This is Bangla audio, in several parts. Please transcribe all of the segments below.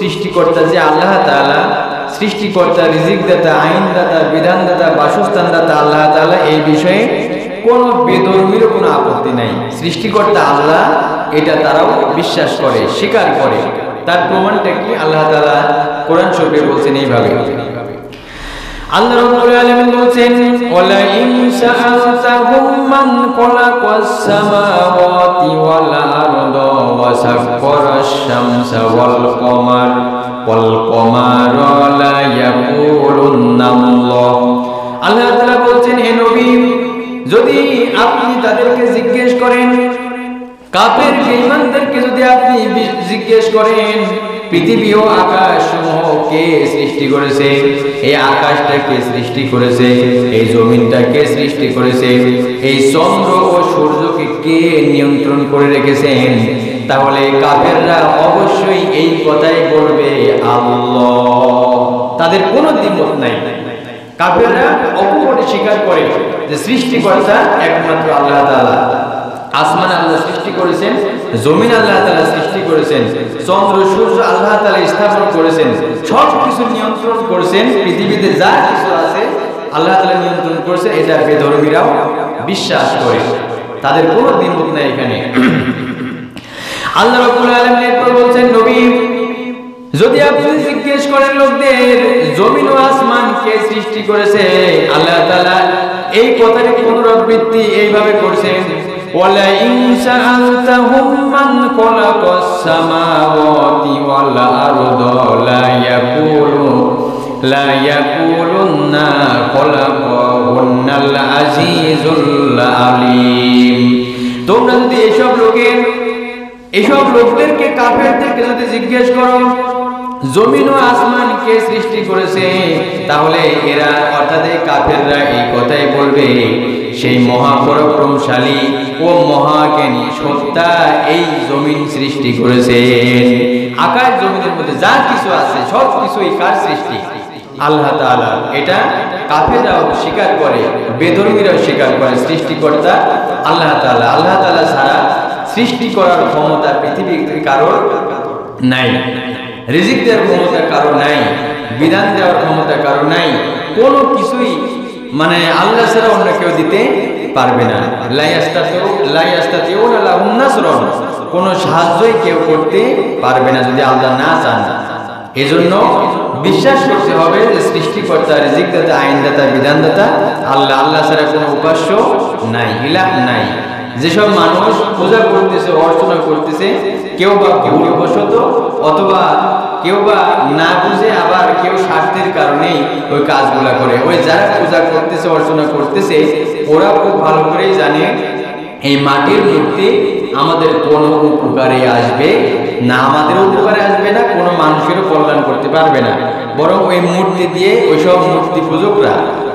সৃষ্টিকর্তা যে আল্লাহ তাআলা, সৃষ্টিকর্তা, রিজিকদাতা, আইনদাতা, বিধানদাতা, বাসস্থানদাতা আল্লাহ তাআলা, এই বিষয়ে কোনো বেধর্মীর কোনো আপত্তি নাই। সৃষ্টিকর্তা আল্লাহ এটা তারাও বিশ্বাস করে, স্বীকার করে। তার প্রমাণটা কি? আল্লাহ তাআলা কোরআন শরীফে বলছেন এইভাবে, আল্লাহ রাব্বুল আলামিন বলছেন, ওয়ালা ইন সাআলতাহুম মান খালাকাস সামাওয়াতি ওয়াল আরদা ওয়া সাখখারাশ শামসা ওয়াল কমারা লা ইয়াকুলুন্নাল্লাহ। আল্লাহ তাআলা বলছেন, হে নবী, যদি আপনি তাদেরকে জিজ্ঞেস করেন, কাফের বেঈমানদেরকে যদি আপনি জিজ্ঞেস করেন, পৃথিবী ও আকাশ সমূহ কে সৃষ্টি করেছে, এই আকাশটা কে সৃষ্টি করেছে, এই জমিনটা কে সৃষ্টি করেছে, এই চন্দ্র ও সূর্যকে কে নিয়ন্ত্রণ করে রেখেছেন, তাহলে কাফেররা অবশ্যই এই কথাই বলবে, আল্লাহ। তাদের কোনো দ্বিমত নাই। কাফেররা অকপটে স্বীকার করে যে সৃষ্টিকর্তা একমাত্র আল্লাহ তাআলা। আসমান আল্লাহ সৃষ্টি করেছেন, জমিন আল্লাহ তাআলা সৃষ্টি করেছেন, চন্দ্র সূর্য আল্লাহ তাআলা স্থাপন করেছেন, সব কিছু নিয়ন্ত্রণ করেছেন, পৃথিবীতে যা কিছু আছে আল্লাহ তাআলা নিয়ন্ত্রণ করেছেন। এটা বেধর্মীরাও বিশ্বাস করে, তাদের কোনো দ্বিমত নাই এখানে। আল্লাহ রাব্বুল আলামিন এরপর বলছেন, নবী, যদি আপনি জিজ্ঞেস করেন লোকদের জমিন ও আসমান কে সৃষ্টি করেছে, আল্লাহ তাআলা এই কথার পুনরাবৃত্তি এইভাবে করছেন, ওয়ালা ইন সাআলতাহুম মান খালাকাস সামাওয়াতি ওয়াল আরদা লা ইয়াকুলুন্না খালাকাহুন্নাল আজিজুল আলীম। তোমরা যদি এইসব লোকদেরকে, কাফেরদেরকে যদি জিজ্ঞেস করো জমিন ও আসমান কে সৃষ্টি করেছে, তাহলে এরা, অর্থাৎ কাফেররা এই কথাই বলবে, সেই মহাপরাক্রমশালী ও মহাজ্ঞানী সত্তা এই জমিন সৃষ্টি করেছেন। আকাশ জমিনের মধ্যে যা কিছু আছে সব কিছুই কার সৃষ্টি? আল্লাহ তাআলা। এটা কাফেররাও স্বীকার করে, বেধর্মীরাও স্বীকার করে, সৃষ্টিকর্তা আল্লাহ তাআলা। আল্লাহ তাআলা ছাড়া সৃষ্টি করার ক্ষমতা পৃথিবীর কারোর নাই, রিজিক দেওয়ার ক্ষমতা কারো নাই, বিধান দেওয়ার ক্ষমতা কারো নাই, কোনো কিছুই মানে আল্লাহ ছাড়া অন্য কেউ দিতে পারবে না। লা ইয়াস্তাতিউনা লাহুম নাসরুন, কোনো সাহায্যই কেউ করতে পারবে না যদি আল্লাহ না চান। এজন্য বিশ্বাস করতে হবে যে সৃষ্টিকর্তা, রিজিকদাতা, আইনদাতা, বিধানদাতা আল্লাহ। আল্লাহ ছাড়া কোনো উপাস্য নাই, ইলাহ নাই। যেসব মানুষ পূজা করতেছে, অর্চনা করতেছে, কেউ বা ভুলবশত অথবা কেউ বা না বুঝে, আবার কেউ স্বার্থের কারণেই ওই কাজগুলা করে। ওই যারা পূজা করতেছে, অর্চনা করতেছে, ওরা খুব ভালো করেই জানে এই মাটির মূর্তি আমাদের কোনো উপকারে আসবে না, আমাদের উপকারে আসবে না, কোনো মানুষেরও কল্যাণ করতে পারবে না। বরং ওই মূর্তি দিয়ে ওইসব মূর্তি পূজকরা,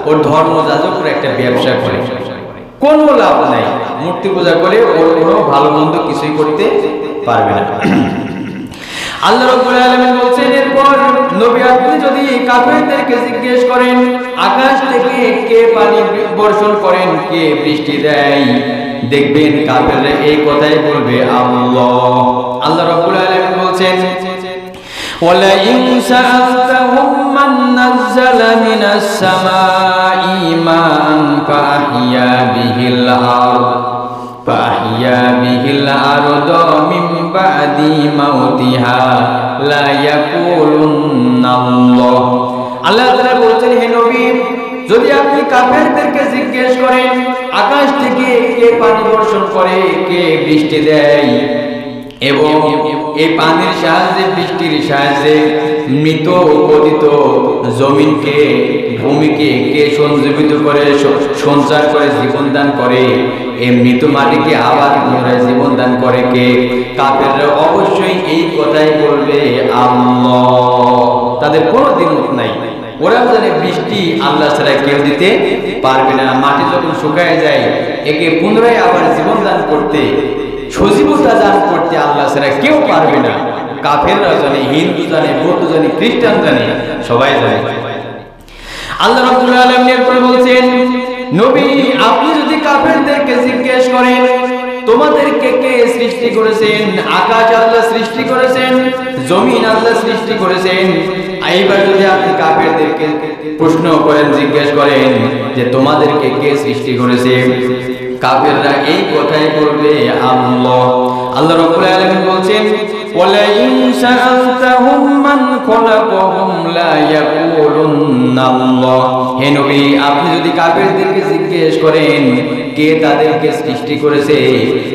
ওর ধর্মযাজকরা একটা ব্যবসা করে, কোনো লাভ নাই। মূর্তি পূজা করে ওর কোনো ভালো মন্দ কিছুই করতে পারবে না। আল্লাহ রাব্বুল আলামিন বলছেন, এরপর নবী, আপনি যদি কাফেরদেরকে জিজ্ঞেস করেন আকাশ থেকে কে পানি বর্ষণ করেন, কে বৃষ্টি দেয়, দেখবেন কাফেররা এই কথাই বলবে, আল্লাহ। আল্লাহ রাব্বুল আলামিন বলছেন, ওয়ালা ইন সাআলতাহুম মান নাযালা মিনাস সামাই মাআন ফাআহইয়া বিহিল আরদা মিন বাদি মাউতিহা লা ইয়াকুলুন্নাল্লাহ। আল্লাহ তাআলা বলছেন, হে নবী, যদি আপনি কাফেরদেরকে জিজ্ঞেস করেন আকাশ থেকে কে পানি বর্ষণ করে, কে বৃষ্টি দেয়, এবং এই পানির সাহায্যে, বৃষ্টির সাহায্যে মৃত পতিত জমিনকে, ভূমিকে কে সঞ্জীবিত করে, সঞ্চার করে, জীবন দান করে, এই মৃত মাটিকে আবার পুনরায় জীবন দান করে কে, কাফেররা অবশ্যই এই কথাই বলবে, আল্লাহ। তাদের কোনো দ্বিমত নাই। ওরা জানে বৃষ্টি আল্লাহ ছাড়া কেউ দিতে পারবে না। মাটি যখন শুকায় যায়, একে পুনরায় আবার জীবন দান করতে, সজীবতা দান করতে আল্লাহ ছাড়া কেউ পারবে না। কাফেররা জানে, হিন্দু জানে, বৌদ্ধ জানে, খ্রিস্টান জানে, সবাই জানে। আল্লাহ রাব্বুল আলামিন এরপর বলছেন, নবী, আপনি যদি কাফেরদেরকে জিজ্ঞেস করেন তোমাদেরকে কে সৃষ্টি করেছেন? আকাশ আল্লাহ সৃষ্টি করেছেন, জমিন আল্লাহ সৃষ্টি করেছেন। এইবার যদি আপনি কাফেরদেরকে প্রশ্ন করেন, জিজ্ঞেস করেন যে তোমাদেরকে কে সৃষ্টি করেছে, কাফেররা এই কথাই বলবে আল্লাহ। আল্লাহ রাব্বুল আলামিন বলছেন ওয়ালা ইন সাআলতাহুম মান খলাকাহুম লা ইয়াকুলুন্না আল্লাহ। হে নবী, আপনি যদি কাফেরদেরকে জিজ্ঞেস করেন কে তাদেরকে সৃষ্টি করেছে,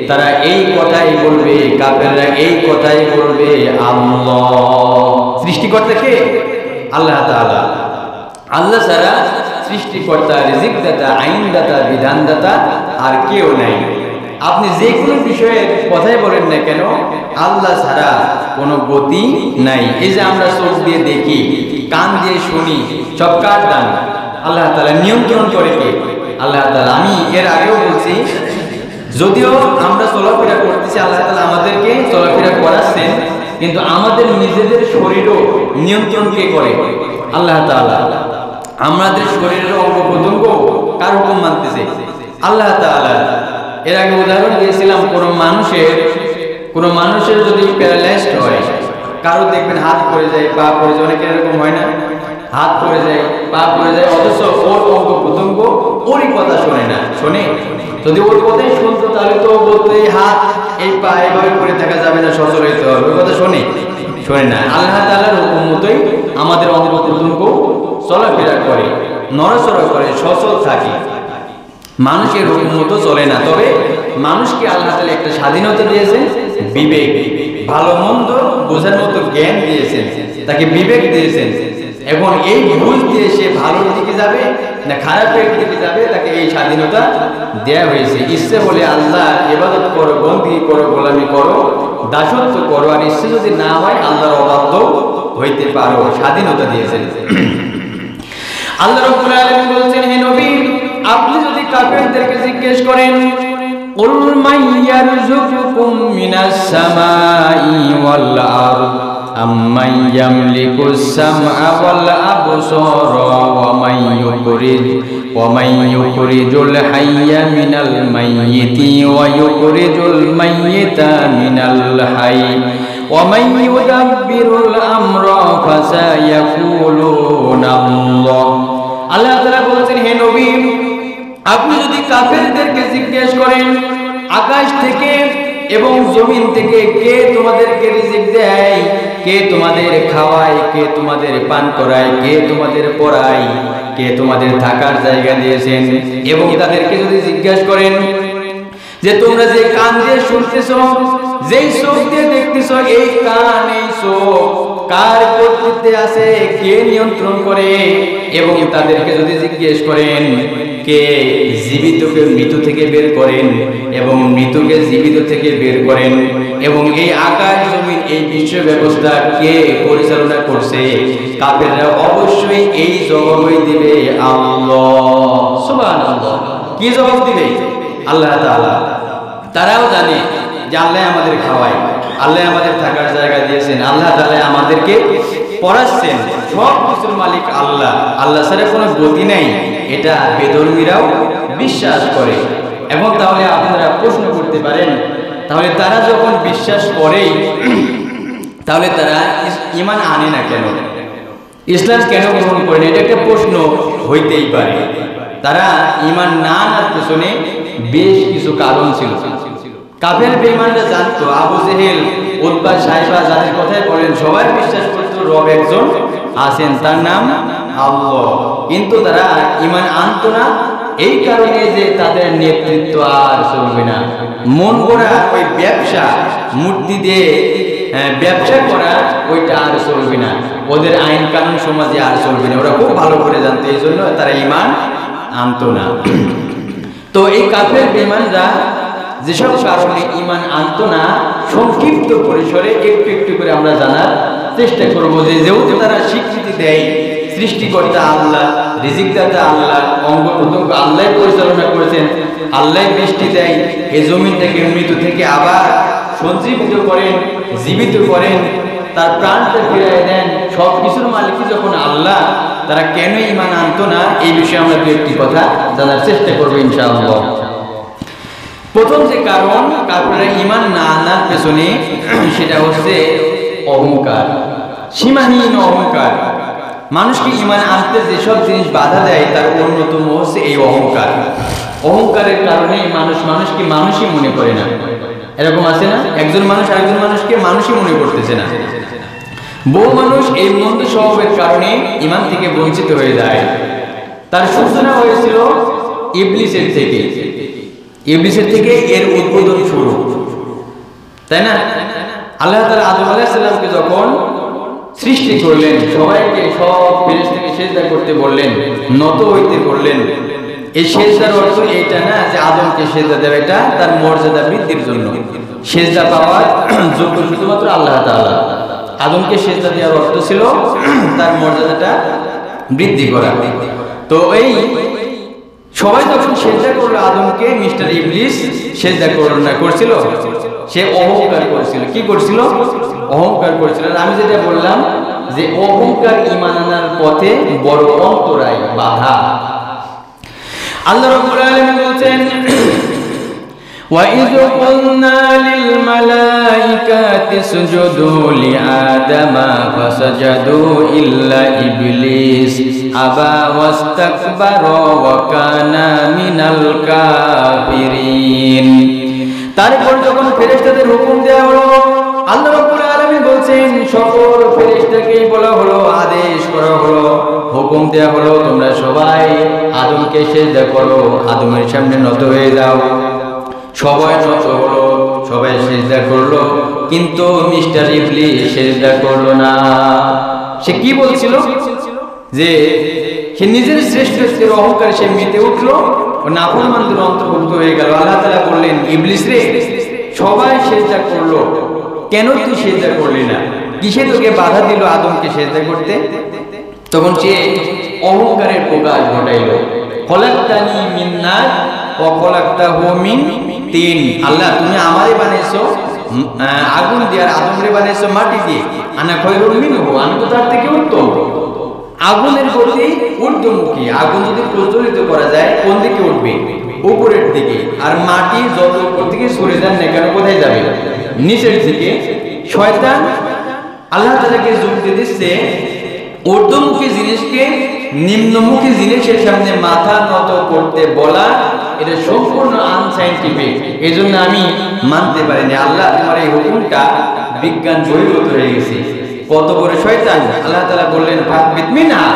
তারা এই কথাই বলবে, কাফেররা এই কথাই বলবে আল্লাহ। সৃষ্টিকর্তা কে? আল্লাহ তাআলা। আল্লাহ ছাড়া সৃষ্টিকর্তা, রিজিকদাতা, আইনদাতা, বিধানদাতা আর কেউ নাই। আপনি যে কোনো বিষয়ের কথাই বলেন না কেন, আল্লাহ ছাড়া কোনো গতি নাই। এই যে আমরা চোখ দিয়ে দেখি, কান দিয়ে শুনি, সব কার দান? আল্লাহ তাআলা। নিয়ন্ত্রণ করে কে? আল্লাহ তাআলা। আমি এর আগেও বলছি, যদিও আমরা চলাফেরা করতেছি, আল্লাহ তাআলা আমাদেরকে চলাফেরা করাচ্ছেন, কিন্তু আমাদের নিজেদের শরীরও নিয়ন্ত্রণ কে করে? আল্লাহ তাআলা। আমাদের শরীরের অঙ্গ প্রত্যঙ্গ কার হুকুম মানতেছে? আল্লাহ তাআলা। এর আগে উদাহরণ দিয়েছিলাম, কোন মানুষের যদি প্যারালাইজড হয়, কারো দেখবেন হাত পড়ে যায়, পা পড়ে যায়, অনেকের এরকম হয় না? হাত পড়ে যায়, পা পড়ে যায়, অথচ ওর অঙ্গ প্রত্যঙ্গ ওরই কথা শোনে না। শোনে? যদি ওর কথাই শুনতো তাহলে তো বলতো এই হাত এই পা এভাবে পড়ে থাকা যাবে না, সচল হইতে হবে। ওই কথা শোনে না। আল্লাহ তাআলার হুকুম মতোই আমাদের অঙ্গ প্রত্যঙ্গ চলাফেরা করে, নড়াচড়া করে, সচল থাকে। মানুষের হুকুম মতো চলে না। তবে মানুষকে আল্লাহ তাআলা একটা স্বাধীনতা দিয়েছেন, বিবেক, ভালো মন্দ বোঝার মতো জ্ঞান দিয়েছেন, তাকে বিবেক দিয়েছেন। এখন এই বুঝ দিয়ে সে ভালোর দিকে যাবে না খারাপের দিকে যাবে, তাকে এই স্বাধীনতা দেয়া হয়েছে। ইচ্ছে হলে আল্লাহ ইবাদত করো, বন্দী করো, গোলামি করো, দাসত্ব করো, আর ইচ্ছে যদি না হয় আল্লাহর অবাধ্য হইতে পারো। স্বাধীনতা দিয়েছেন। আল্লাহ রাব্বুল আলামিন বলছেন, হে নবী, আপনি যদি কাফেরদেরকে জিজ্ঞেস করেন কুল মাইয়ারযুকুকুম মিনাস সামাই ওয়াল আরদ আম্মান ইয়ামলিকুস সামআ ওয়াল আবসারা ওয়া মান ইউখরিজুল হাইয়্যা মিনাল মাইয়িতি ওয়া ইউখরিজুল মাইয়িতা মিনাল হাইয়্যি ওয়া মান ইউদাব্বিরুল আমরা ফাসায়াকুলুনা আল্লাহ। আল্লাহ তাআলা বলেছেন, হে নবী, আপনি যদি কাফেরদেরকে জিজ্ঞেস করেন আকাশ থেকে এবং জমিন থেকে কে তোমাদেরকে রিজিক দেয়, কে তোমাদের খাওয়ায়, কে তোমাদের পান করায়, কে তোমাদের পড়ায়, কে তোমাদের থাকার জায়গা দিয়েছেন, এবং তাদেরকে যদি জিজ্ঞেস করেন যে তোমরা যে কান দিয়ে শুনতেছো, যেই চোখ দিয়ে দেখতেছো, এই কান এই চোখ কার কর্তৃত্বে আছে, কে নিয়ন্ত্রণ করে, এবং তাদেরকে যদি জিজ্ঞেস করেন কে জীবিতকে মৃত থেকে বের করেন এবং মৃতকে জীবিত থেকে বের করেন, এবং এই আকাশ জমিন এই বিশ্ব ব্যবস্থা কে পরিচালনা করছে, কাফেররা অবশ্যই এই জবাবই দিবে আল্লাহ। সুবহানাল্লাহ। কি জবাব দিবে? আল্লাহ তাআলা। তারাও জানে যে আল্লাহ আমাদের খাওয়ায়, আল্লাহ আমাদের থাকার জায়গা দিয়েছেন, আল্লাহ তাআলা আমাদেরকে পড়াচ্ছেন, সব কিছুর মালিক আল্লাহ, আল্লাহ ছাড়া কোনো গতি নাই। এটা বেধর্মীরাও বিশ্বাস করে। এখন তাহলে আপনারা প্রশ্ন করতে পারেন, তাহলে তারা যখন বিশ্বাস করে তাহলে তারা ঈমান আনে না কেন, ইসলাম কেন গ্রহণ করে না? এটা একটা প্রশ্ন হইতেই পারে। তারা ঈমান না আনার পেছনে বেশ কিছু কারণ ছিল। কাফের বেঈমানরা জানতো আবু জেহেল, উতবা, সাইবা যাদের কথাই বলেন সবাই বিশ্বাস করতো রব একজন আছেন, তার নাম আল্লাহ, কিন্তু তারা ঈমান আনতো না। এই কারণে যে তাদের নেতৃত্ব আর চলবে না, মন গড়া ওই ব্যবসা, মূর্তি দিয়ে ব্যবসা করা, ওইটা আর চলবে না, ওদের আইন কানুন সমাজে আর চলবে না। ওরা খুব ভালো করে জানতো, এই জন্য তারা ঈমান আনতো না। তো এই কাফের বেঈমানরা যেসব কারণে ঈমান আনতো না, সংক্ষিপ্ত পরিসরে একটু একটু করে আমরা জানার চেষ্টা করব। যে যেহেতু তারা স্বীকৃতি দেয় সৃষ্টিকর্তা আল্লাহ, রিজিকদাতা আল্লাহ, অঙ্গ প্রত্যঙ্গ আল্লাহ পরিচালনা করেছেন, আল্লাহ বৃষ্টি দেয়, এই জমিনটাকে মৃত থেকে আবার সঞ্জীবিত করেন, জীবিত করেন, তার প্রাণটা ফিরিয়ে দেন, সব কিছুর মালিক যখন আল্লাহ, তারা কেন ঈমান আনতো না, এই বিষয়ে আমরা দু একটি কথা জানার চেষ্টা করবো ইনশাআল্লাহ। প্রথম যে কারণ কাফেররা ঈমান না আনার পেছনে সেটা হচ্ছে অহংকার, সীমাহীন অহংকার। মানুষকে ঈমান আনতে যেসব জিনিস বাধা দেয় তার অন্যতম হচ্ছে এই অহংকার। অহংকারের কারণে মানুষকে মানুষই মনে করে না। এরকম আছে না, একজন মানুষ আরেকজন মানুষকে মানুষই মনে করতেছে না। বহু মানুষ এই মন্দ স্বভাবের কারণে ঈমান থেকে বঞ্চিত হয়ে যায়। তার সূচনা হয়েছিল ইবলিসের থেকে। ইবলিসের থেকে এর উদ্বোধন শুরু, তাই না? আল্লাহ তাআলা আদম আলাইহিস সালামকে যখন সৃষ্টি করলেন, সবাইকে সব ফেরেশতাকে সিজদা করতে বললেন, নত হইতে বললেন। এই সিজদার অর্থ এইটা না যে আদমকে সিজদা দেবে, এটা তার মর্যাদা বৃদ্ধির জন্য। সিজদা পাওয়ার যোগ্য শুধুমাত্র আল্লাহ তাআলা। আদমকে সিজদা দেওয়ার অর্থ ছিল তার মর্যাদাটা বৃদ্ধি করা। তো এই সবাই যখন সিজদা করলো আদমকে, মিস্টার ইবলিস সিজদা করছিল, সে অহংকার করছিল। কি করছিল? অহংকার করছিল। আমি যেটা বললাম যে অহংকার ঈমান আনার পথে বড় অন্তরায়, বাধা। আল্লাহ রাব্বুল আলামিন বলছেন, وَإِذْ قُلْنَا لِلْمَلَائِكَةِ اسْجُدُوا لِآدَمَ فَسَجَدُوا إِلَّا إِبْلِيسَ أَبَى وَاسْتَكْبَرَ وَكَانَ مِنَ الْكَافِرِينَ। তারপর যখন ফেরেশতাদের হুকুম দেওয়া হলো, আল্লাহ রাব্বুল আলামিন বলছেন সকল ফেরেশতাকেই বলা হলো, আদেশ করা হলো, হুকুম দেওয়া হলো, তোমরা সবাই আদমকে সিজদা করো, আদমের সামনে নত হয়ে যাও। সবাই নত হলো, সবাই সিজদা করলো, কিন্তু মিস্টার ইবলিস সিজদা করলো না। সে কি বলছিল? যে সে নিজের শ্রেষ্ঠত্বের অহংকারে সে মেতে উঠলো ও নাফরমানদের অন্তর্ভুক্ত হয়ে গেল। আল্লাহ তাআলা বললেন, ইবলিস রে, সবাই সিজদা করলো, কেন তুই সিজদা করলি না? কিসে তোকে বাধা দিল আদমকে সিজদা করতে? তখন সে অহংকারের প্রকাশ ঘটাইলো। খলাকতানি মিন নার ওয়া খলাকতাহু মিন তিন। আল্লাহ, তুমি আমারে বানাইছো আগুন দিয়ে, আর আদমরে বানাইছো মাটি দিয়ে। আনা খায়রুম মিনহু, আমি তো তার থেকে উত্তম। আগুনের গতি ঊর্ধ্বমুখী। আগুন যদি প্রজ্বলিত করা যায় কোন দিকে উঠবে? উপরের দিকে। আর মাটি যত উপর দিকে সরে যান না কেন, কোথায় যাবে? নিচের দিকে। শয়তান আল্লাহ তাআলাকে যুক্তি দিচ্ছে ঊর্ধ্বমুখী জিনিসকে নিম্নমুখী জিনিসের সামনে মাথা নত করতে বলা, এটা সম্পূর্ণ আনসাইন্টিফিক। এই জন্য আমি মানতে পারিনি। আল্লাহ, তোমার এই হুকুমটা বিজ্ঞান বহির্ভূত হয়ে গেছে। কত বড় শয়তান! আল্লাহ তাআলা বললেন, ফাকবিত মিনহা,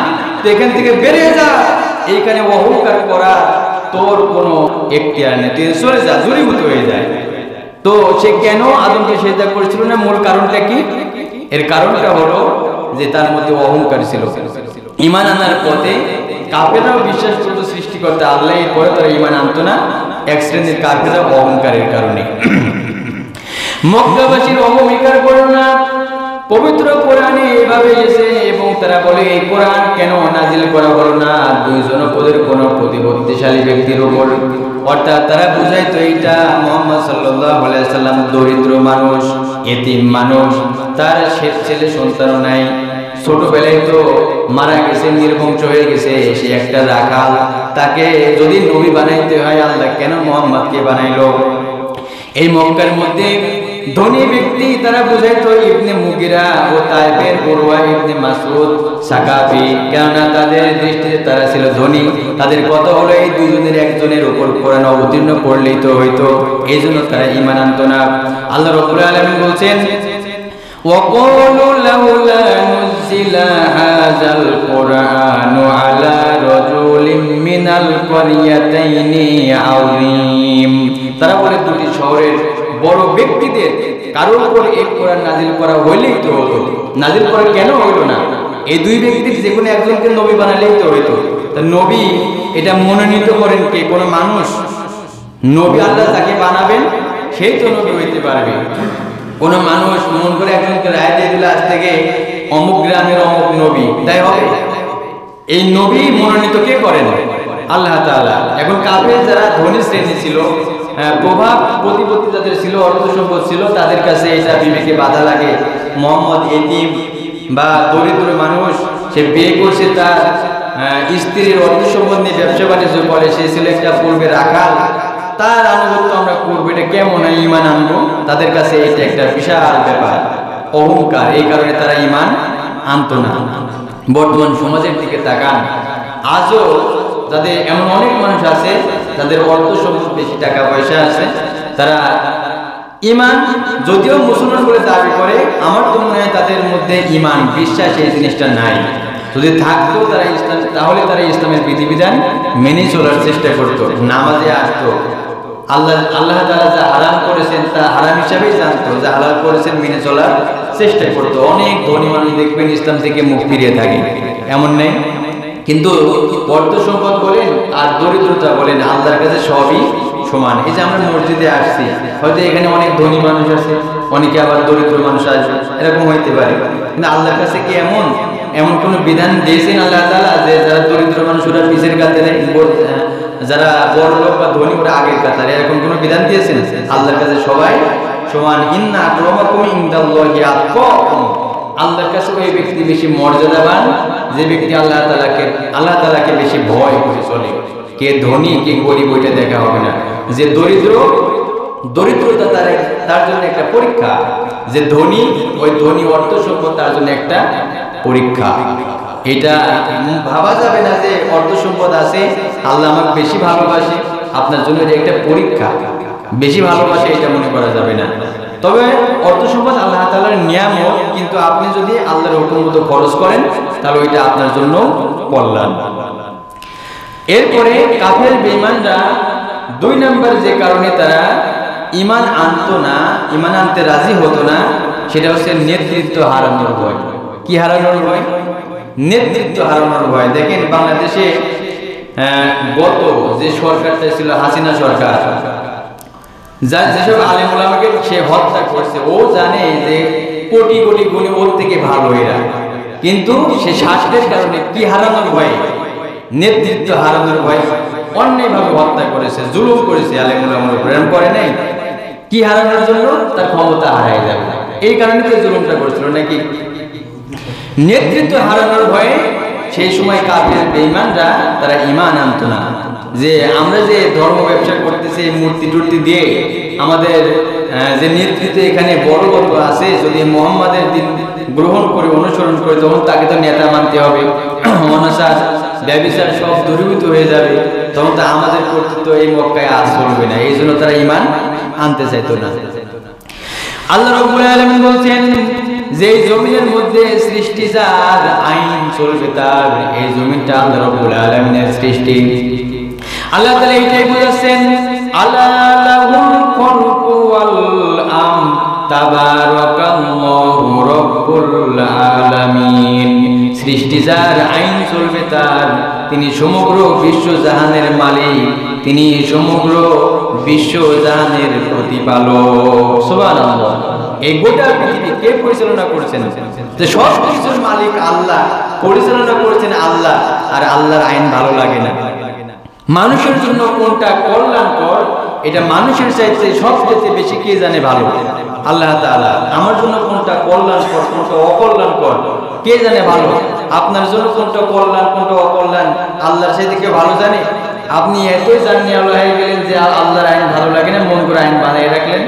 তো এখান থেকে বেরিয়ে যা। এইখানে অহংকার করা তোর কোনো এখতিয়ার নেই, তুই চলে যা, দূরীভূত হয়ে যায়। তো সে কেন আদমকে সিজদা করেছিল না? মূল কারণটা কি? এর কারণটা হলো যে তার মধ্যে অহংকার ছিল। ঈমান আনার পথে কাফেররাও বিশ্বাস করত সৃষ্টিকর্তা আল্লাহ, এরপরে তারা ঈমান আনতো না। এক শ্রেণীর কাফেররা অহংকারের কারণে। মক্কাবাসীর অহমিকার বর্ণনা পবিত্র কোরআনে এইভাবে এসেছে, এবং তারা বলে এই কোরআন কেন নাজিল করা হলো না দুইজন পদের কোন প্রতিপত্তিশালী ব্যক্তির উপর? অর্থাৎ তারা বুঝাইতো এইটা মুহাম্মদ সাল্লাল্লাহু আলাইহি ওয়াসাল্লাম দরিদ্র মানুষ, এতিম মানুষ, তার ছেলে সন্তান নাই, ছোটবেলায় তো মারা গেছে, নির্বংশ হয়ে গেছে, সে একটা রাখাল। তাকে যদি নবী বানাইতে হয়, আল্লাহ কেন মুহাম্মদকে বানাইলো? এই মক্কার মধ্যে ধনী ব্যক্তি তারা বুঝাইতো ইবনে মুগিরা ও তায়েফের উরওয়া ইবনে মাসউদ সাকাফি, কেননা তাদের দৃষ্টিতে তারা ছিল ধনী। তাদের কথা হলো এই দুজনের একজনের উপর কোরআন অবতীর্ণ করলেই তো হইতো, এই জন্য তারা ঈমান আনতো না। আল্লাহ রাব্বুল আলামিন বলছেন, وَقَالُوا لَوْلَا نُزِّلَ هَذَا الْقُرْآنُ عَلَى رَجُلٍ مِّنَ الْقَرْيَتَيْنِ عَظِيمٍ। তারা বলে দুটি শহরের বড় ব্যক্তিদের কারোর উপর এক কোরআন নাজিল করা হইলেই তো হতো। নাজিল করা কেন হইল না? এই দুই ব্যক্তির যে কোনো একজনকে নবী বানালেই তো হইতো। তা নবী এটা মনোনীত করেন কে? কোনো মানুষ? নবী আল্লাহ যাকে বানাবেন সেই তো নবী হইতে পারবে। কোন মানুষ মন করে একজনকে রায় দিয়ে দিলে আজ থেকে অমুক গ্রামের অমুক নবী, তাই হবে? এই নবী মনোনীত কে করেন? আল্লাহ তাআলা। এখন কাফের যারা ধনী শ্রেণী ছিল, প্রভাব প্রতিপত্তি যাদের ছিল, অর্থ সম্পদ ছিল, তাদের কাছে এটা বিবেকে বাধা লাগে। মুহাম্মদ এতিম বা দরিদ্র মানুষ, সে বিয়ে করছে, তার স্ত্রীর অর্থ সম্পদ নিয়ে ব্যবসা বাণিজ্য করে, সে ছিল একটা পূর্বে রাখাল, তার আনুগত্য আমরা করবো, এটা কেমন ঈমান আনবো, তাদের কাছে এটা একটা বিশাল ব্যাপার, অহংকার। এই কারণে তারা ঈমান আনতো না। বর্তমান সমাজের দিকে তাকান, আজও যাদের এমন অনেক মানুষ আছে যাদের অর্থ সম্পদ বেশি, টাকা পয়সা আছে, তারা ঈমান যদিও মুসলমান বলে দাবি করে, আমার তো মনে হয় তাদের মধ্যে ঈমান, বিশ্বাস এই জিনিসটা নাই। যদি থাকতো তারা ইসলাম, তাহলে তারা ইসলামের বিধিবিধান মেনে চলার চেষ্টা করতো, নামাজে আসতো, আল্লাহ তাআলা যা হারাম করেছেন তা হারাম হিসাবেই জানতো, যা হালাল করেছেন মেনে চলার চেষ্টা করতো। অনেক ধনী মানুষ দেখবেন ইসলাম থেকে মুখ ফিরিয়ে থাকে, এমন নেই। কিন্তু অর্থ সম্পদ বলেন আর দরিদ্রতা বলেন, আল্লাহর কাছে সবই সমান। এই যে আমরা মসজিদে আসছি, হয়তো এখানে অনেক ধনী মানুষ আছে, অনেকে আবার দরিদ্র মানুষ আসবে, এরকম হইতে পারে। কিন্তু আল্লাহর কাছে কি এমন কোন বিধান দিয়েছেন আল্লাহ তাআলা যে যারা দরিদ্র মানুষ ওরা পিছের কাতারে, যারা বড় লোক বা ধনী ওরা আগের কাতারে, এরকম কোন বিধান দিয়েছেন? আল্লাহর কাছে সবাই সমান। ইন্না আক্রামাকুম ইনদাল্লাহি আতকাকুম, আল্লাহর কাছে ওই ব্যক্তি বেশি মর্যাদাবান যে ব্যক্তি আল্লাহ তাআলাকে বেশি ভয় করে চলে। কে ধনী কে গরিব ওইটা দেখা হবে না। যে দরিদ্রতা তার জন্য একটা পরীক্ষা, যে ধনী ওই ধনী অর্থ সম্পদ তার জন্য একটা পরীক্ষা। এটা ভাবা যাবে না যে অর্থ সম্পদ আছে আল্লাহ আমাকে বেশি ভালোবাসে, আপনার জন্য এটা একটা পরীক্ষা, বেশি ভালোবাসে এটা মনে করা যাবে না। তবে অর্থ সম্পদ আল্লাহ তাআলার নিয়ামত, কিন্তু আপনি যদি আল্লাহর হুকুম মতো খরচ করেন তাহলে ওইটা আপনার জন্য কল্যাণ। এরপরে কাফের বেঈমানরা 2 নম্বর যে কারণে তারা ঈমান আনতো না, ঈমান আনতে রাজি হতো না, সেটা হচ্ছে নেতৃত্ব হারানোর ভয়। কি হারানোর ভয়? নেতৃত্ব হারানোর ভয়। দেখেন বাংলাদেশে গত যে সরকারটা ছিল হাসিনা সরকার, যেসব আলেম ওলামাকে সে হত্যা করছে, ও জানে যে কোটি কোটি গুণে ওর থেকে ভালো এরা, কিন্তু সে স্বার্থের কারণে কি হারানোর ভয়? নেতৃত্ব হারানোর ভয় অন্যায়ভাবে হত্যা করেছে, জুলুম করেছে আলেম ওলামার উপর, এরকম করে নাই? কি হারানোর জন্য? তার ক্ষমতা হারাই যাবে, এই কারণে তো জুলুমটা করেছিল নাকি? নেতৃত্ব হারানোর ভয়ে সেই সময় কাফের বেঈমানরা তারা ঈমান আনতো না। যে আমরা যে ধর্ম ব্যবসা করতেছি মূর্তি টুর্তি দিয়ে, আমাদের যে নেতৃত্ব এখানে বড় বড় আছে, যদি মুহাম্মাদের দিন গ্রহণ করে অনুসরণ করে তখন তাকে তো নেতা মানতে হবে, অনাচার ব্যভিচার সব দূরীভূত হয়ে যাবে, তখন তো আমাদের কর্তৃত্ব এই মক্কায় আজ চলবে না। এই জন্য তারা ঈমান আনতে চাইতো না। আল্লাহ রাব্বুল আলামিন বলছেন যে জমিনের মধ্যে সৃষ্টি যার, আইন চলবে তার, এই জমিনটা আল্লাহ রাব্বুল আলামিনের সৃষ্টি। আল্লাহ তাআলা এটাই বলেছেন, আলা লাহুল খালকু ওয়াল আমর তাবারাকাল্লাহু রাব্বুল আলামিন। সৃষ্টি যার, আইন চলবে তার, তিনি সমগ্র বিশ্বজাহানের মালিক, তিনি সমগ্র বিশ্বজাহানের প্রতিপালক। সুবহানাল্লাহ। এই গোটা পৃথিবী কে পরিচালনা করছেন? যে সব কিছুর মালিক আল্লাহ, পরিচালনা করেছেন আল্লাহ, আর আল্লাহর আইন ভালো লাগে না। মানুষের জন্য কোনটা কল্যাণকর এটা মানুষের চাইতে সবচেয়ে বেশি কে জানে ভালো? আল্লাহ তাআলা। আমার জন্য কোনটা কল্যাণকর কোনটা অকল্যাণকর কে জানে ভালো? আপনার জন্য কোনটা কল্যাণ কোনটা অকল্যাণ আল্লাহর চাইতে কে ভালো জানে? আপনি এতই জানিয়ালো হয়ে গেলেন যে আল্লাহর আইন ভালো লাগে না, মন করে আইন বানিয়ে রাখলেন।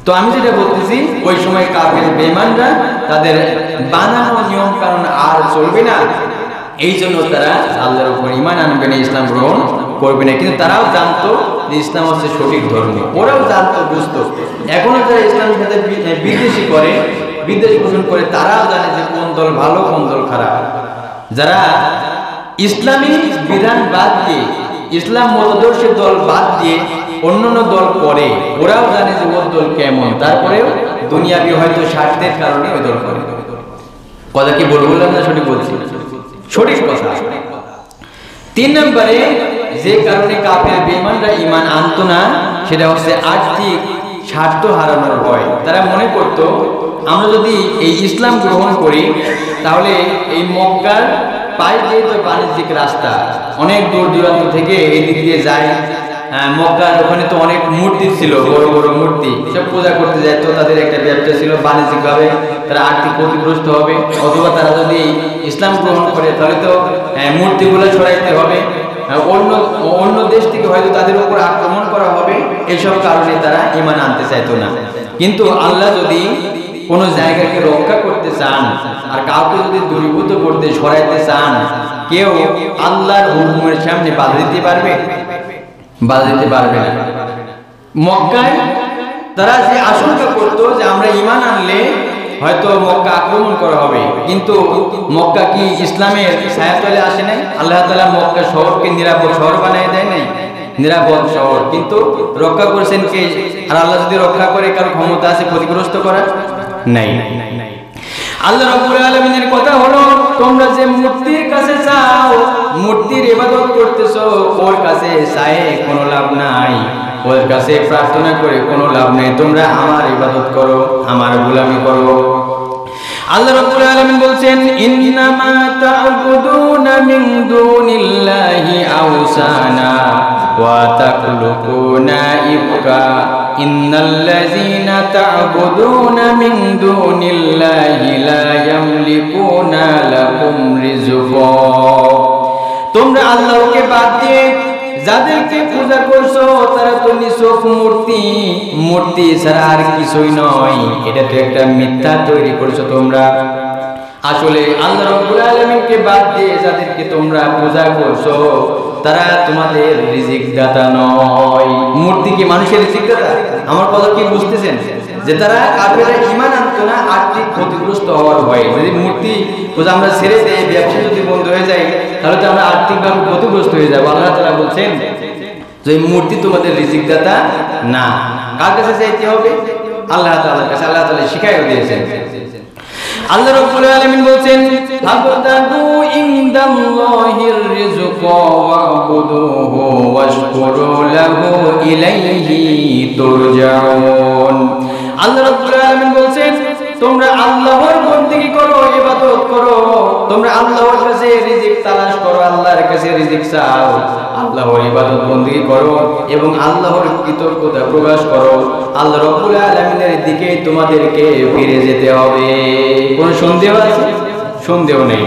তো আমি যেটা বলতেছি, ওই সময় কাফের বেঈমানরা তাদের বানানো নিয়ম কারণ আর চলবে না, এই জন্য তারা আল্লাহর উপর ঈমান আনবে না, ইসলাম গ্রহণ করবে না। কিন্তু তারাও জানতো যে ইসলাম হচ্ছে সঠিক ধর্ম, ওরাও জানতো, বুঝতো। এখনো যারা ইসলামের সাথে বিদ্বেষ পোষণ করে, তারাও জানে যে কোন দল ভালো কোন দল খারাপ। যারা ইসলামী বিধান বাদ দিয়ে, ইসলাম মতাদর্শের দল বাদ দিয়ে অন্যান্য দল করে, ওরাও জানে যে ওর দল কেমন, তারপরেও দুনিয়াবি হয়তো স্বার্থের কারণে ওই দল করে। কথা কি বললাম না? সঠিক বলছি, সঠিক কথা। 3 নম্বরে যে কারণে কাফের বেঈমানরা ঈমান আনতো না, সেটা হচ্ছে আর্থিক স্বার্থ হারানোর ভয়। তারা মনে করত আমরা যদি এই ইসলাম গ্রহণ করি তাহলে এই মক্কার পায়ে দিয়ে তো বাণিজ্যিক রাস্তা, অনেক দূর দূরান্ত থেকে এই দিক দিয়ে যায়। মক্কার ওখানে তো অনেক মূর্তি ছিল, বড় বড় মূর্তি, সব পূজা করতে যায়। তো তাদের একটা ব্যবসা ছিল, বাণিজ্যিকভাবে তারা আর্থিক ক্ষতিগ্রস্ত হবে, অথবা তারা যদি ইসলাম গ্রহণ করে তাহলে তো মূর্তিগুলো ছড়াইতে হবে। অন্য অন্য দেশ থেকে হয়তো তাদের উপর আক্রমণ করা হবে, এইসব কারণে তারা ঈমান আনতে চাইতো না। কিন্তু আল্লাহ যদি কোনো জায়গাকে রক্ষা করতে চান আর কাউকে যদি দূরীভূত করতে সরাইতে চান, কেউ আল্লাহর হুকুমের সামনে বাধা দিতে পারবে? বাধা দিতে পারবে না। মক্কায় তারা যে আশঙ্কা করতো যে আমরা ঈমান আনলে হয়তো মক্কা আক্রমণ করা হবে, কিন্তু মক্কা কি ইসলামের ছায়াতলে আসে নাই? আল্লাহ তাআলা মক্কা শহরকে নিরাপদ শহর বানিয়ে দেয় নাই? নিরাপদ শহর, কিন্তু রক্ষা করেছেন কে? আর আল্লাহ যদি রক্ষা করে, কারো ক্ষমতা আছে ক্ষতিগ্রস্ত করা? নাই। আল্লাহ রাব্বুল আলামিনের কথা হলো, তোমরা যে মূর্তির কাছে চাও, মূর্তির ইবাদত করতেছো, ওর কাছে চায়ে কোনো লাভ নাই, ওর কাছে প্রার্থনা করে কোনো লাভ নেই। তোমরা আমার ইবাদত করো, আমার গোলামি করো। আল্লাহ রাব্বুল আলামিন বলছেন, ইন্নামা তা'বুদুনা মিন দুনিল্লাহি আওসানা ওয়া তাখলুকুনা ইফকা ইন্নাল্লাযীনা তা'বুদুনা মিন দুনিল্লাহি লা ইয়ামলিকুনা লাকুম রিজকা। তোমরা আল্লাহকে বাদ দিয়ে যাদেরকে পূজা করছো তারা তো নিছক মূর্তি, মূর্তি ছাড়া আর কিছুই নয়। এটা তো একটা মিথ্যা তৈরি করছো তোমরা। আসলে আল্লাহ রাব্বুল আলামিনকে বাদ দিয়ে যাদেরকে তোমরা পূজা করছো তারা তোমাদের রিজিক দাতা নয়। মূর্তি কি মানুষের রিজিক দাতা? আমার কথা কি বুঝতেছেন? যে তারা কাফেররা ঈমান আনতো না আর্থিক ক্ষতিগ্রস্ত হওয়ার ভয়ে। যদি মূর্তি পূজা আমরা ছেড়ে দেই, ব্যবসা যদি বন্ধ হয়ে যায়, তাহলে তো আমরা আর্থিকভাবে ক্ষতিগ্রস্ত হয়ে যাবো। আল্লাহ তাআলা বলছেন যে মূর্তি তোমাদের রিজিক দাতা না। কার কাছে চাইতে হবে? আল্লাহ তাআলার কাছে। আল্লাহ তাআলা শিখাইও দিয়েছেন। আল্লাহ রাব্বুল আলামিন বলছেন, ফাবতাগু ইনদাল্লাহির রিজকা ওয়া'বুদুহু ওয়াশকুরু লাহু ইলাইহি তুরজাউন। আল্লাহ রাব্বুল আলামিন বলছেন, তোমরা আল্লাহর বন্দেগী করো, ইবাদত করো, তোমরা আল্লাহর কাছে রিজিক তালাশ করো, আল্লাহর কাছে রিজিক চাও, আল্লাহর ইবাদত বন্দেগী করো এবং আল্লাহর কৃতজ্ঞতা প্রকাশ করো। আল্লাহ রাব্বুল আলামিনের দিকে তোমাদেরকে ফিরে যেতে হবে। কোনো সন্দেহ আছে? সন্দেহ নেই।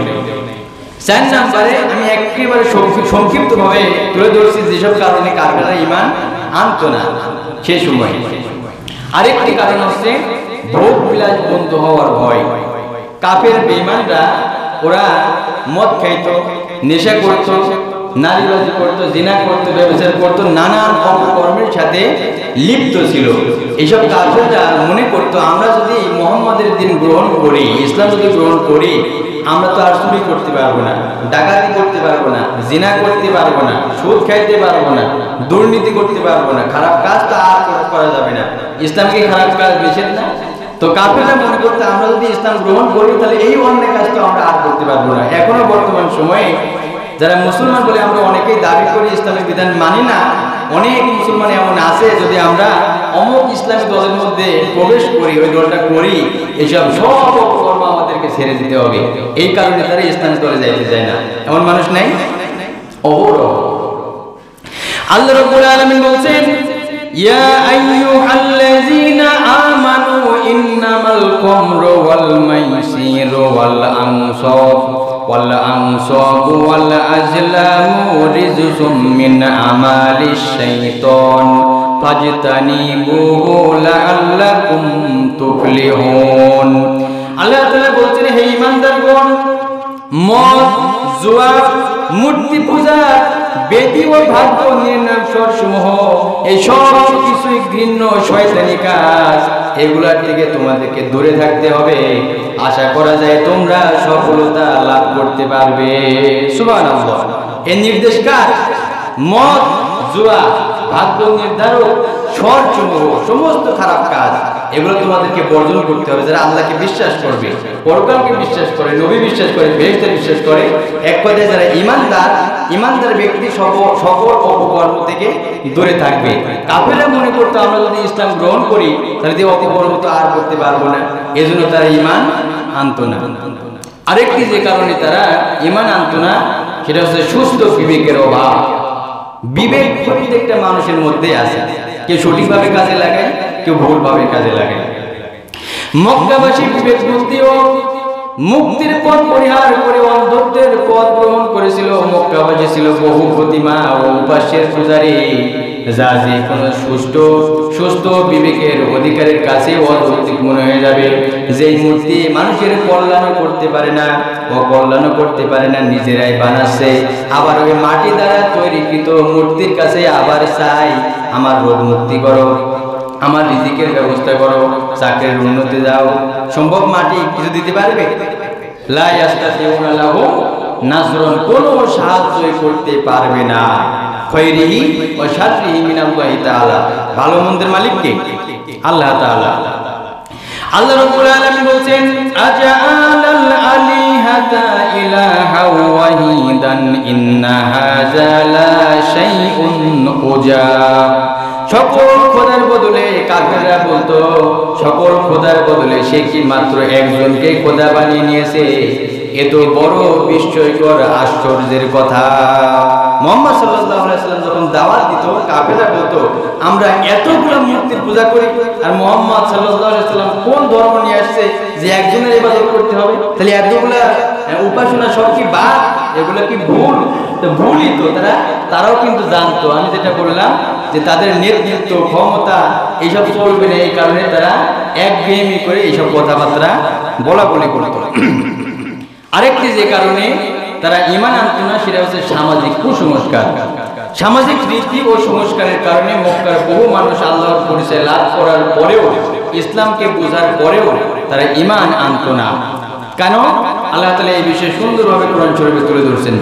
4 নম্বরে আমি একেবারে সংক্ষিপ্তভাবে তুলে ধরছি যেসব কারণে কাফেররা ঈমান আনতো না সেই সময়। আরেকটি কারণ হচ্ছে ভোগ বিলাস বন্ধ হওয়ার ভয়। কাফের বেঈমানরা ওরা মদ খাইতো, নেশা করত, নারীবাজি করত, জিনা করত, ব্যভিচার করত, নানান অপকর্মের সাথে লিপ্ত ছিল। এইসব কাফেররা মনে করতো আমরা যদি মুহাম্মাদের দিন গ্রহণ করি, ইসলাম যদি গ্রহণ করি, আমরা তো আর চুরি করতে পারবো না, ডাকাতি করতে পারবো না, জিনা করতে পারবো না, সুদ খাইতে পারবো না, দুর্নীতি করতে পারবো না, খারাপ কাজ তো আর করা যাবে না। ইসলামকে খারাপ কাজ নিষেধ না? তো কাফেররা মনে করতে আমরা যদি ইসলাম গ্রহণ করি তাহলে এই অন্যায় কাজ তো আমরা আর করতে পারবো না। এখনো বর্তমান সময়ে যারা মুসলমান বলে আমরা অনেকেই দাবি করি ইসলামের বিধান মানি না, অনেক মুসলমান এমন আছে যদি আমরা অমুক ইসলামী দলের মধ্যে প্রবেশ করি, ওই দলটা করি, এইসব সব অপকর্ম আমাদেরকে ছেড়ে দিতে হবে। এই কারণে তারা ইসলামী দলে যাইতে চায় না। এমন মানুষ নাই? অহরহ। আল্লাহ রাব্বুল আলামিন বলছেন, ইয়া আইয়ুহাল্লাযীনা আমানু ইন্নামাল খামরু ওয়াল মাইসিরু ওয়াল আনসাবু ওয়াল আজলামু রিজসুম মিন আমালিশ শাইতান ফাজতানিবুহু লাআল্লাকুম তুফলিহুন। আল্লাহ তাআলা বলছেন, হে ঈমানদারগণ, মদ, জুয়া, মূর্তি পূজা, বেদি ও ভাগ্য নির্নামসর সমূহ এই সব কিছুই ঘৃণ্য শয়তানি কাজ। এগুলার থেকে তোমাদেরকে দূরে থাকতে হবে। আশা করা যায় তোমরা সফলতা লাভ করতে পারবে। সুবহানাল্লাহ। এই নির্দেশ কার? মদ, জুয়া, ভাগ্য নির্ধারক, সমূহ, সমস্ত খারাপ কাজ এগুলো তোমাদেরকে বর্জন করতে হবে। যারা আল্লাহকে বিশ্বাস করবে, পরকালকে বিশ্বাস করে, নবী বিশ্বাস করে, ফেরেশতা বিশ্বাস করে, এক কথায় যারা ইমানদার ব্যক্তি সকল অপকর্ম থেকে দূরে থাকবে। কাফেররা মনে করতো আমরা যদি ইসলাম গ্রহণ করি তাহলে এই অপকর্ম তো আর করতে পারবো না, এজন্য তারা ঈমান আনতো না। আরেকটি যে কারণে তারা ঈমান আনতো না সেটা হচ্ছে সুস্থ বিবেকের অভাব। বিবেক প্রত্যেকটা মানুষের মধ্যে আছে, কেউ সঠিকভাবে কাজে লাগায়, কেউ ভুলভাবে কাজে লাগায়। মক্কাবাসী বিবেক বুদ্ধিও মুক্তির পথ পরিহার করে অন্ধত্বের পথ গ্রহণ করেছিল। মক্কাবাসী ছিল বহু প্রতিমা ও উপাস্যের পূজারী, যা যে কোনো সুস্থ বিবেকের অধিকারের কাছে অযৌক্তিক মনে হয়ে যাবে। যেই মূর্তি মানুষের কল্যাণ করতে পারে না, অকল্যাণ করতে পারে না, নিজেরাই বানাচ্ছে, আবার ওই মাটি দ্বারা তৈরিকৃত মূর্তির কাছে আবার চাই আমার রোগ মুক্তি করো, আমার রিজিকের ব্যবস্থা করো, চাকরির উন্নতি দাও। সম্ভব মাটি কিছু দিতে পারবে? লা ইয়াস্তাতিউনা লাহু নাসরুন, কোনো সাহায্যই করতে পারবে না। খৈরিহি ওয়া শাররিহি মিনাল্লাহি তাআলা, ভালো মন্দের মালিক কে? আল্লাহ তাআলা। আল্লাহ রাব্বুল আলামিন বলেন আজআলাল আলিহাতা ইলাহা ওয়াহিদান ইন্না হাযা লা শাইউন উজাব। সকল খোদার বদলে কাফেররা বলতো, সকল খোদার বদলে সে কি মাত্র একজনকে খোদা বানিয়ে নিয়েছে? এ তো বড় বিস্ময়কর আশ্চর্যের কথা। মুহাম্মদ সাল্লাল্লাহু আলাইহি ওয়াসাল্লাম যখন দাওয়াত দিত, কাফেররা বলতো আমরা এতগুলো মূর্তির পূজা করি, আর মুহাম্মদ সাল্লাল্লাহু আলাইহি ওয়াসাল্লাম কোন ধর্ম নিয়ে আসছে যে একজনের ইবাদত করতে হবে? তাহলে এতগুলা উপাসনা সব কি বাদ? এগুলো কি ভুল? তো ভুলই তো। তারাও কিন্তু জানতো, আমি যেটা বললাম যে তাদের নেতৃত্ব ক্ষমতা এইসব চলবে না, এই কারণে তারা একঘেয়েমি করে এইসব কথাবার্তা বলা বলে করতো। আরেকটি যে কারণে তারা ঈমান আনতো না, সেটা হচ্ছে সামাজিক কুসংস্কার। সামাজিক রীতি ও সংস্কারের কারণে মক্কার বহু মানুষ আল্লাহর পরিচয় লাভ করার পরেও, ইসলামকে বোঝার পরেও তারা ঈমান আনতো না। কেন? আল্লাহ তাআলা এই বিষয়ে সুন্দরভাবে কোরআন শরীফে তুলে ধরছেন।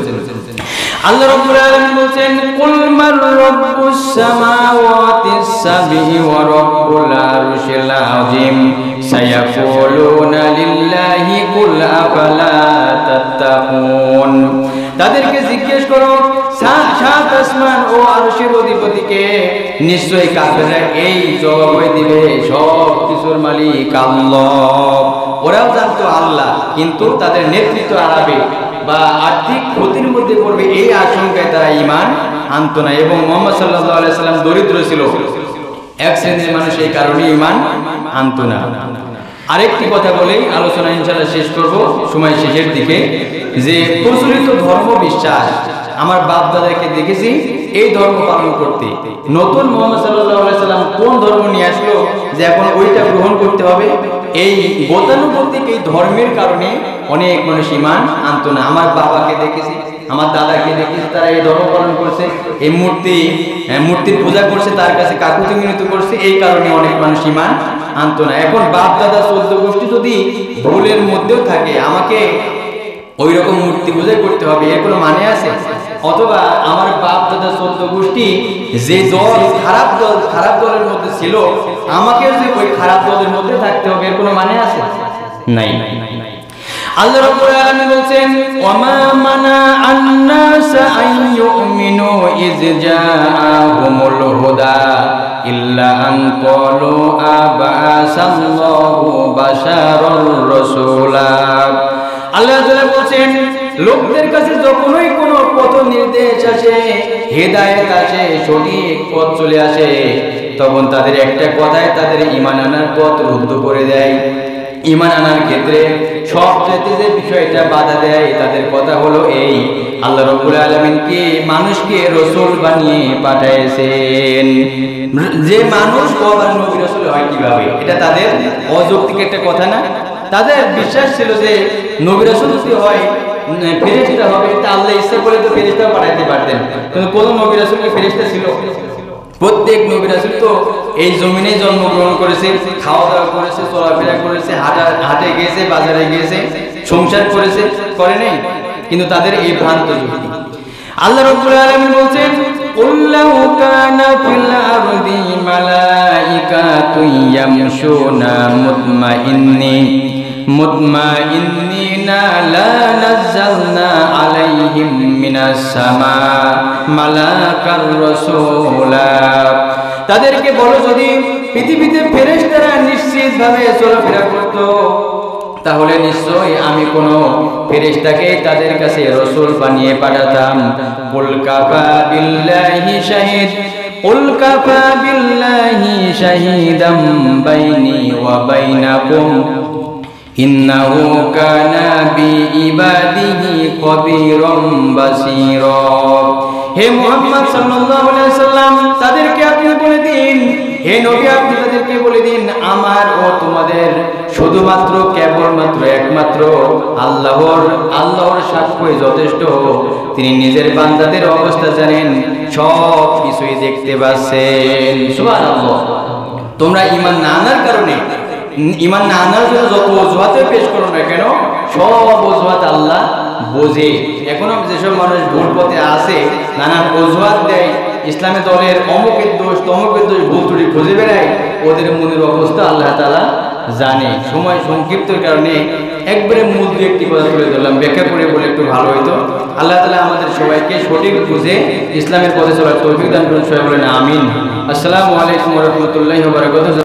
আল্লাহ রাব্বুল আলামিন বলেন কুল মান রাব্বুস সামাওয়াতিস সাব'i ওয়া রাব্বুল আরশিল আযীম সায়াকুলুনা লিল্লাহি কুল আফালা তাত্তাকুন। তাদেরকে জিজ্ঞেস করো সাত আসমান ও আরশের অধিপতিকে, নিশ্চয়ই কাফেররা এই জবাব দিবে সব কিছুর মালিক আল্লাহ। ওরাও জানতো আল্লাহ, কিন্তু তাদের নেতৃত্ব হারাবে বা আর্থিক ক্ষতির মধ্যে পড়বে, এই আশঙ্কায় তারা ঈমান আনতো না। এবং মুহাম্মদ সাল্লাল্লাহু আলাইহি সাল্লাম দরিদ্র ছিল, এক শ্রেণীর মানুষ এই কারণে ঈমান আনতো না। আরেকটি কথা বলেই আলোচনা ইনশাআল্লাহ শেষ করব সময় শেষের দিকে, যে প্রচলিত ধর্ম বিশ্বাস আমার বাপ দাদাকে দেখেছি এই ধর্ম পালন করতে। নতুন মুহাম্মদ সাল্লাল্লাহু আলাইহি সাল্লাম কোন ধর্ম নিয়ে আসলো যে এখন ওইটা গ্রহণ করতে হবে? এই গতানুগতিক এই ধর্মের কারণে অনেক মানুষ ঈমান আনতো না। আমার বাবাকে দেখেছি, আমার দাদাকে দেখেছি, তারা এই ধর্ম পালন করছে, এই মূর্তির পূজা করছে, তার কাছে কাকুতি মিনতি করছে, এই কারণে অনেক মানুষ ঈমান আনতো না। এখন বাপ দাদা 14 গোষ্ঠী যদি ভুলের মধ্যেও থাকে, আমাকে ওই রকম মূর্তি পূজা করতে হবে, এর কোনো মানে আছে? অথবা আমার বাপ দাদা 14 গোষ্ঠী যে খারাপ দলের মধ্যে ছিল, আমাকে যে ওই খারাপ দলের মধ্যে থাকতে হবে, এর কোনো মানে আছে? নাই। আল্লাহ রাব্বুল আলামিন বলেন ওয়ামা মানা আন-নাস আন ইউমিনু ইয জাআহুমুল হুদা ইল্লা আন ক্বালু আবাসাল্লাহু বাশারার রাসূলা। আল্লাহ তাআলা বলেন লোকদের কাছে যখনই কোনো পথ নির্দেশ আসে, হেদায়েত আসে, সঠিক পথ চলে আসে, তখন তাদের একটা কথায় তাদের ঈমান আনার পথ রুদ্ধ করে দেয়। ঈমান আনার ক্ষেত্রে সবচেয়ে যে বিষয়টা বাধা দেয় তাদের কথা হলো এই, আল্লাহ রাব্বুল আলামিন কি মানুষকে রাসূল বানিয়ে পাঠিয়েছেন। যে মানুষ আবার নবী রাসূল হয় কিভাবে? এটা তাদের অযৌক্তিক একটা কথা না? তাদের বিশ্বাস ছিল যে নবী রাসূল যদি হয় ফেরেশতা হবে, তা আল্লাহ ইচ্ছা করে তো ফেরেশতা পাঠাতে পারতেন, কিন্তু কোন নবী রাসূল কি ফেরেশতা ছিল? প্রত্যেক নবী রাসূল তো এই জমিনে জন্মগ্রহণ করেছে, খাওয়া দাওয়া করেছে, চলাফেরা করেছে, হাটে গিয়েছে, বাজারে গিয়েছে, সংসার করেছে, করে নাই? কিন্তু তাদের এই ভ্রান্ত যুক্তি। আল্লাহ রাব্বুল আলামিন বলেন কুল লাউ কানা ফিল আরদি মালাইকাতুন ইয়ামশুনা মুতমাইন্নিনা লা নাযালনা আলাইহিম মিনাস সামা মালাকার রাসূলা। তাদেরকে বলো যদি পৃথিবীতে ফেরেশতারা নিশ্চিতভাবে চলাফেরা করত, তাহলে নিশ্চয়ই আমি কোনো ফেরেশতাকে তাদের কাছে রাসূল বানিয়ে পাঠাতাম। কুল কাফা বিল্লাহি শাহিদ কুল কাফা বিল্লাহি শাহিদাম বাইনি ওয়া বাইনাকুম ইন্নাহু কানা বিইবাদিহি কবীরাম বাসীরা। হে মুহাম্মদ সাল্লাল্লাহু আলাইহি ওয়াসাল্লাম, তাদেরকে আপনি বলে দিন, হে নবী আপনি তাদেরকে বলে দিন, আমার ও তোমাদের শুধুমাত্র কেবলমাত্র একমাত্র আল্লাহর সাক্ষ্যই যথেষ্ট। তিনি নিজের বান্দাদের অবস্থা জানেন, সব কিছুই দেখতে পাচ্ছেন। সুবহানাল্লাহ। তোমরা ঈমান না আনার কারণে, ঈমান না আনার জন্য যত অজুহাতে পেশ করো না কেন, সব অজুহাত আল্লাহ বোঝে। এখনো যেসব মানুষ ভুল পথে আছে, নানান অজুহাত দেয়, ইসলামী দলের অমুকের দোষ তমুকের দোষ ভুল ত্রুটি খুঁজে বেড়ায়, ওদের মনের অবস্থা আল্লাহ তাআলা জানে। সময় সংক্ষিপ্তের কারণে একবারে মূল দু একটি কথা তুলে ধরলাম, ব্যাখ্যা করে বলে একটু ভালো হইতো। আল্লাহ তাআলা আমাদের সবাইকে সঠিক বুঝে ইসলামের পথে চলার তৌফিক দান করুন। সবাই বলেন আমিন। আসসালামু আলাইকুম ওয়া রাহমাতুল্লাহি ওয়া বারাকাতুহু।